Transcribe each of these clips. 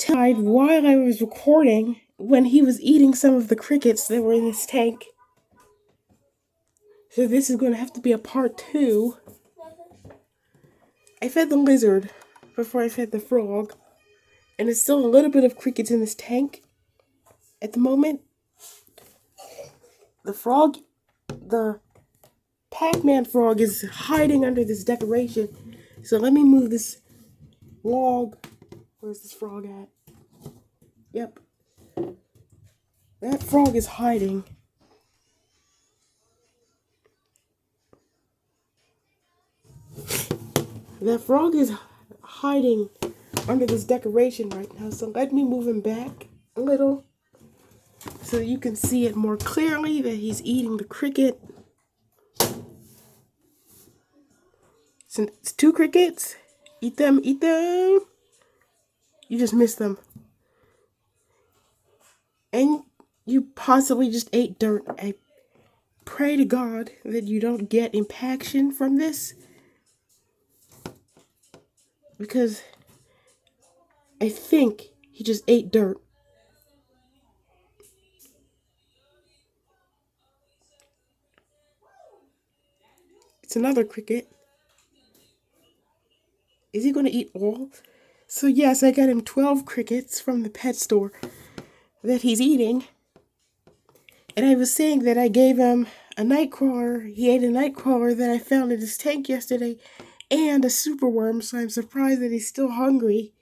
while I was recording when he was eating some of the crickets that were in this tank. So this is going to have to be a part 2. I fed the lizard before I fed the frog. And there's still a little bit of crickets in this tank at the moment. The Pacman frog is hiding under this decoration. So let me move this log. Where's this frog at? Yep. That frog is hiding. That frog is hiding under this decoration right now. So let me move him back a little so you can see it more clearly that he's eating the cricket. So it's 2 crickets. Eat them, eat them. You just missed them. And you possibly just ate dirt. I pray to God that you don't get impaction from this. Because I think he just ate dirt. It's another cricket. Is he going to eat all? So yes, I got him 12 crickets from the pet store that he's eating. And I was saying that I gave him a nightcrawler. He ate a nightcrawler that I found in his tank yesterday and a superworm, so I'm surprised that he's still hungry.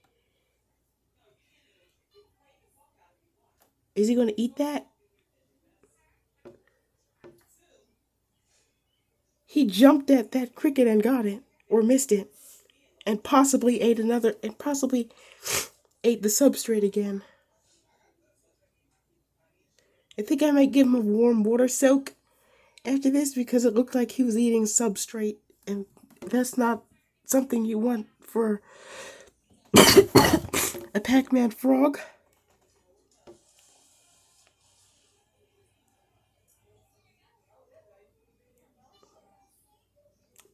Is he going to eat that? He jumped at that cricket and got it, or missed it, and possibly ate another, and possibly ate the substrate again. I think I might give him a warm water soak after this because it looked like he was eating substrate, and that's not something you want for a Pacman frog.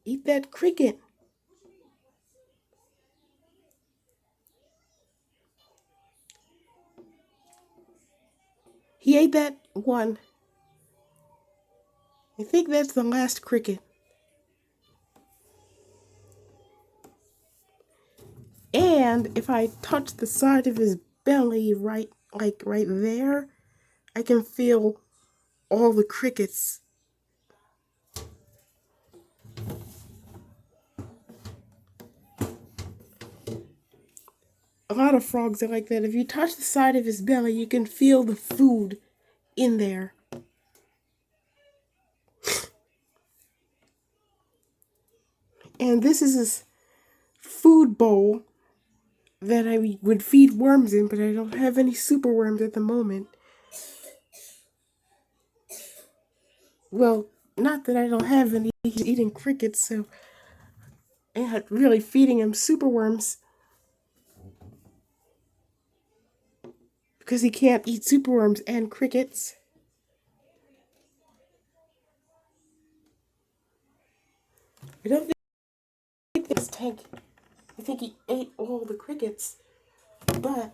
Eat that cricket. He ate that one. I think that's the last cricket. And if I touch the side of his belly right there, I can feel all the crickets. A lot of frogs are like that. If you touch the side of his belly, you can feel the food in there. And this is his food bowl that I would feed worms in, but I don't have any super worms at the moment. Well, not that I don't have any. He's eating crickets, so I'm not really feeding him super worms. Because he can't eat superworms and crickets. I don't think this tank. I think he ate all the crickets. But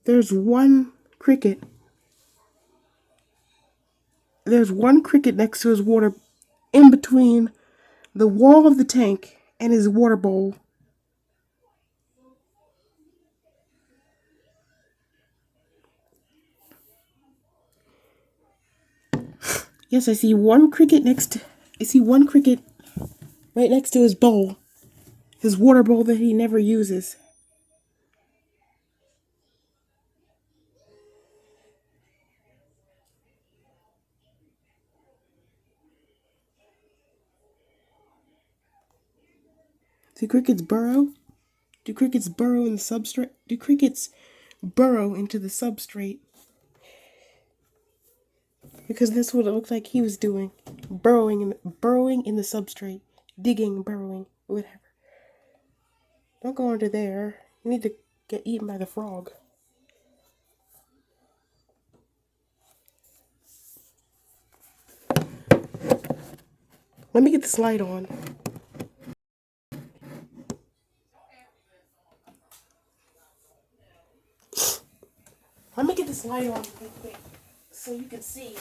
there's one cricket. There's one cricket next to his water, in between the wall of the tank and his water bowl. Yes, I see one cricket right next to his bowl. His water bowl that he never uses. Do crickets burrow? Do crickets burrow in the substrate? Do crickets burrow into the substrate? Because that's what it looked like he was doing. Burrowing in the substrate. Digging, burrowing, whatever. Don't go under there. You need to get eaten by the frog. Let me get this light on. Let me get this light on real quick so you can see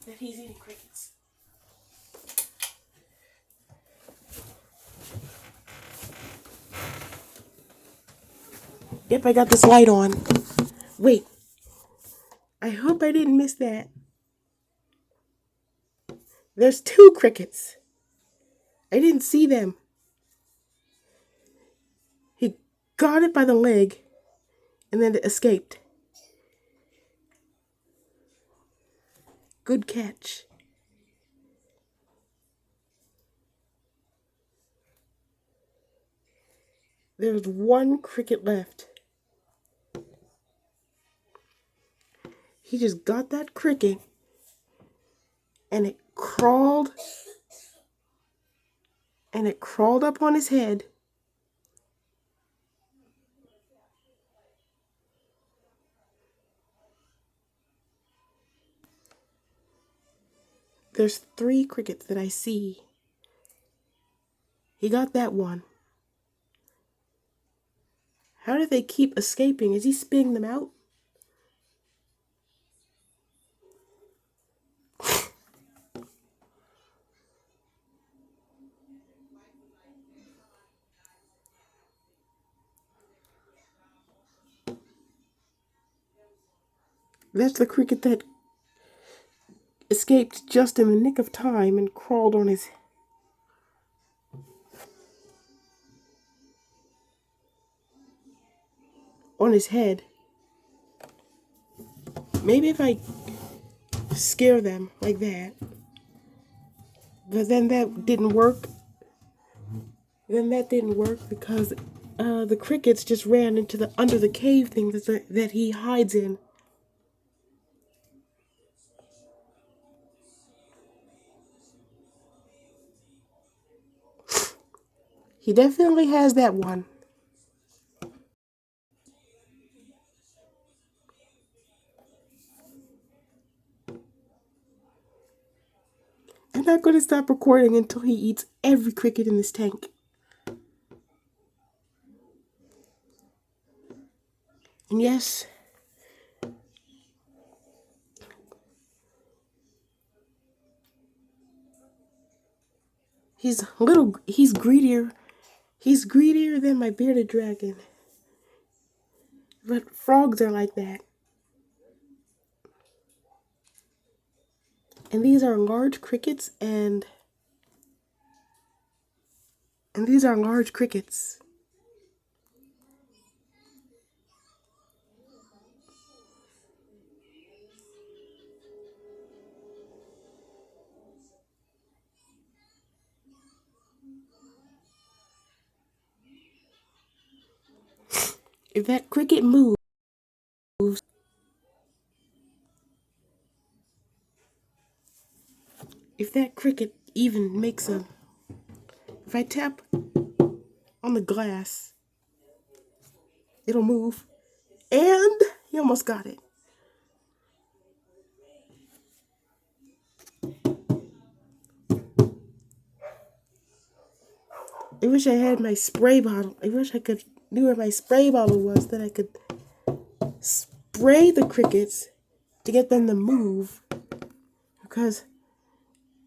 that he's eating crickets. Yep, I got this light on. Wait, I hope I didn't miss that. There's 2 crickets. I didn't see them. He got it by the leg and then it escaped. Good catch. There's 1 cricket left. He just got that cricket and it crawled up on his head. There's 3 crickets that I see. He got that one. How do they keep escaping? Is he spitting them out? That's the cricket that escaped just in the nick of time and crawled on his head. Maybe if I scare them like that. But then that didn't work. Because the crickets just ran into under the cave thing that he hides in. He definitely has that one. I'm not going to stop recording until he eats every cricket in this tank. And yes, he's greedier. He's greedier than my bearded dragon. But frogs are like that. And these are large crickets and these are large crickets. If that cricket moves, if that cricket even makes if I tap on the glass, it'll move. And he almost got it. I wish I had my spray bottle. I wish I knew where my spray bottle was, that I could spray the crickets to get them to move. Because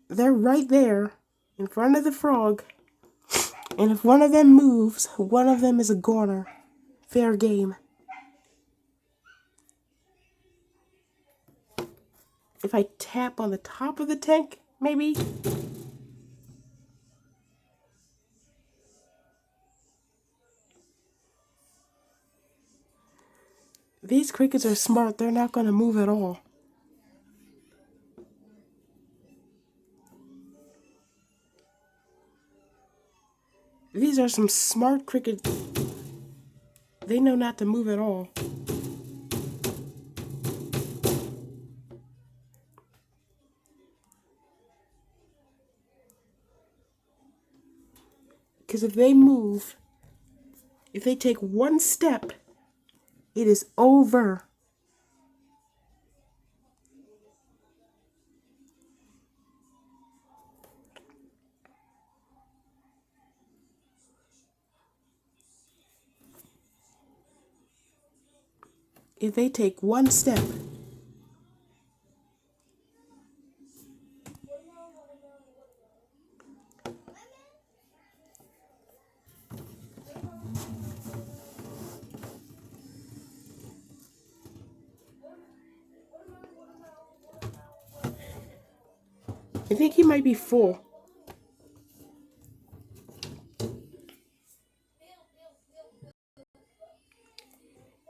they're right there in front of the frog. And if one of them moves, one of them is a goner. Fair game. If I tap on the top of the tank, maybe. These crickets are smart. They're not going to move at all. These are some smart crickets. They know not to move at all. Because if they move, if they take one step, it is over. if they take one step. I think he might be full.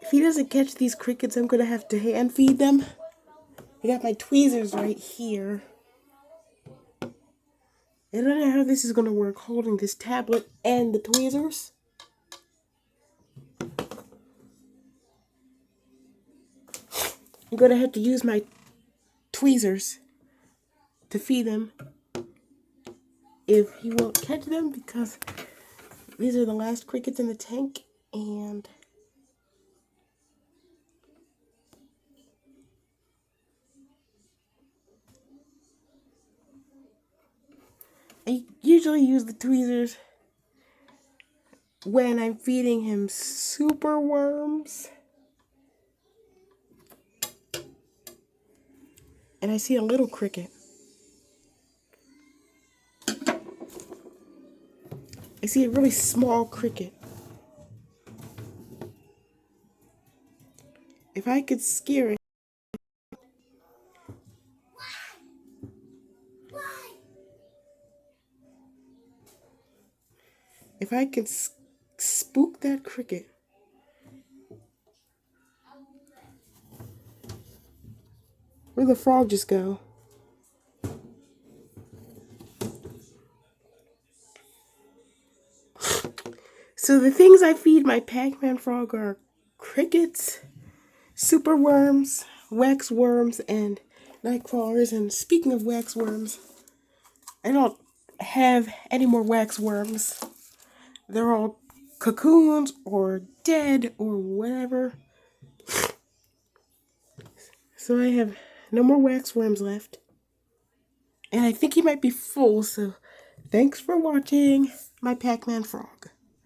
If he doesn't catch these crickets, I'm gonna have to hand feed them. I got my tweezers right here. I don't know how this is gonna work, holding this tablet and the tweezers. I'm gonna have to use my tweezers to feed him if he won't catch them, because these are the last crickets in the tank, and I usually use the tweezers when I'm feeding him super worms. And I see a little cricket. I see a really small cricket. If I could scare it. If I could spook that cricket. Where'd the frog just go? So the things I feed my Pacman frog are crickets, super worms, wax worms, and night crawlers. And speaking of wax worms, I don't have any more wax worms. They're all cocoons or dead or whatever. So I have no more wax worms left. And I think he might be full, so thanks for watching my Pacman frog.